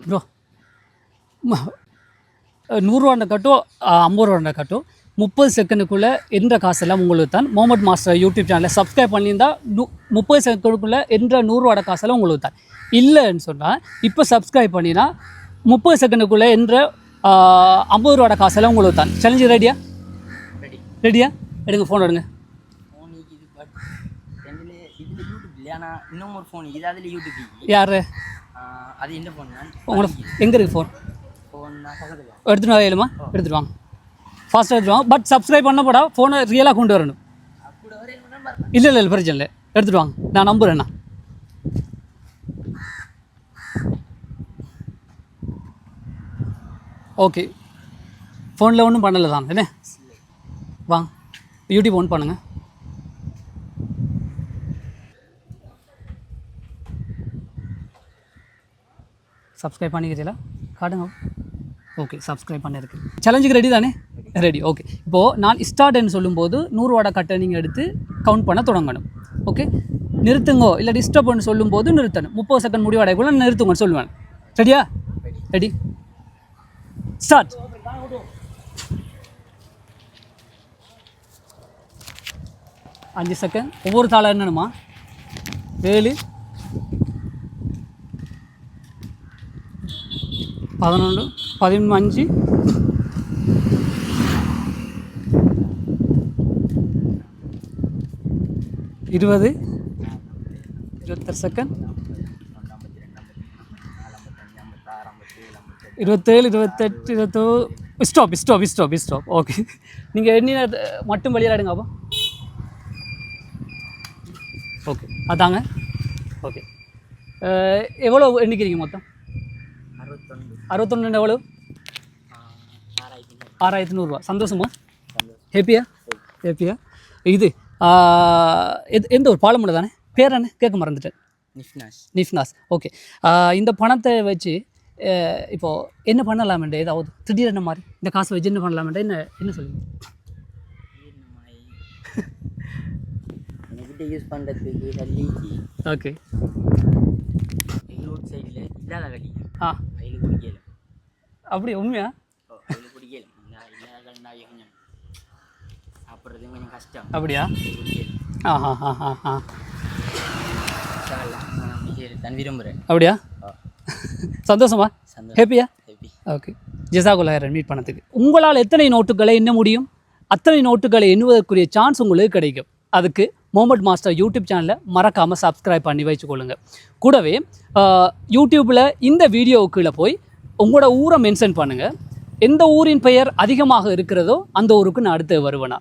Bro 100 கட்டோ 50 கட்டோ 30 செகண்டுக்குள்ளே என்ற காசெல்லாம் உங்களுக்கு தான். மொஹமட் மாஸ்டர் யூடியூப் சேனலை சப்ஸ்கிரைப் பண்ணியிருந்தால் 30 செகண்டுக்குள்ளே என்ற 100 காசெல்லாம் உங்களுக்கு தான். இல்லைன்னு சொன்னால் இப்போ சப்ஸ்கிரைப் பண்ணினா 30 செகண்டுக்குள்ளே என்ற 50 காசெல்லாம் உங்களுக்கு தான். சேலஞ்சு ரெடியா? ரெடியா? எடுங்க, ஃபோன் எடுங்க. யார் அது என்ன ஃபோன்? உங்களோட எங்கே இருக்குது ஃபோன்? எடுத்துகிட்டு வா, ஏழுமா எடுத்துகிட்டு வாங்க, ஃபாஸ்ட்டாக எடுத்துகிட்டு வாங்க. பட் சப்ஸ்கிரைப் பண்ணப்படா, ஃபோனை ரியலாக கொண்டு வரணும். இல்லை பிரச்சனை இல்லை, எடுத்துகிட்டு வாங்க, நான் நம்புகிறேண்ணா. ஓகே, ஃபோனில் ஒன்றும் பண்ணலை தான் என்ன? வாங்க, யூடியூப் ஒன் பண்ணுங்கள். சப்ஸ்கிரைப் பண்ணிக்கிறீங்களா? காட்டுங்க. ஓகே, சப்ஸ்கிரைப் பண்ணியிருக்கு. சேலஞ்சுக்கு ரெடி தானே? ரெடி. ஓகே, இப்போது நான் ஸ்டார்ட்னு சொல்லும்போது 100 கட்டை நீங்கள் எடுத்து கவுண்ட் பண்ண தொடங்கணும். ஓகே, நிறுத்துங்கோ இல்லை டிஸ்டர்ப்னு சொல்லும்போது நிறுத்தணும். 30 செகண்ட் முடிவடைக்குள்ள நிறுத்துங்கன்னு சொல்லுவேன். ரெடியா? Ready, start. அஞ்சு செகண்ட் ஒவ்வொரு தாளம் என்னணுமா? 7 11 15 20 21 செகண்ட் 27 28 29. ஸ்டாப். ஓகே, நீங்கள் எண்ணி மட்டும் வெளியிடாடுங்க. அப்போ ஓகே, அதாங்க. ஓகே, எவ்வளோ எண்ணிக்கிறீங்க மொத்தம்? 61. எவ்வளோ? 6100. சந்தோஷமா? ஹேப்பியா? இது எந்த ஒரு பாலமுறை தானே? பேர் என்ன கேட்க மறந்துட்டேன். நிஃப்னாஸ். ஓகே, இந்த பணத்தை வச்சு இப்போது என்ன பண்ணலாமெண்டே? ஏதாவது திடீரென மாதிரி இந்த காசை வச்சு என்ன பண்ணலாமெண்டே? என்ன சொல்லுங்கள்? யூஸ் பண்ணுறதுக்கு ஓகே, ரோட் சைடில் இல்லாத கட்டி கையில் குடிக்கல. அப்படி உண்மையா? கையில் குடிக்கல. இல்லாத கொஞ்சம் சாப்பிட்றது கொஞ்சம் கஷ்டம். அப்படியா? தான் விரும்புகிறேன். அப்படியா? சந்தோஷமா? ஹேப்பியா? ஓகே, ஜஸாக்குல்லாஹ் ஹைரன். மீட் பண்ணதுக்கு உங்களால் எத்தனை நோட்டுகளை எண்ண முடியும் அத்தனை நோட்டுகளை எண்ணுவதற்குரிய சான்ஸ் உங்களுக்கு கிடைக்கும். அதுக்கு மொஹமட் மாஸ்டர் யூடியூப் சேனலை மறக்காமல் சப்ஸ்கிரைப் பண்ணி வச்சுக்கொள்ளுங்க. கூடவே யூடியூப்பில் இந்த வீடியோவுக்குள்ளே போய் உங்களோட ஊரை மென்ஷன் பண்ணுங்கள். எந்த ஊரின் பெயர் அதிகமாக இருக்கிறதோ அந்த ஊருக்கு நான் அடுத்து வருவேனா.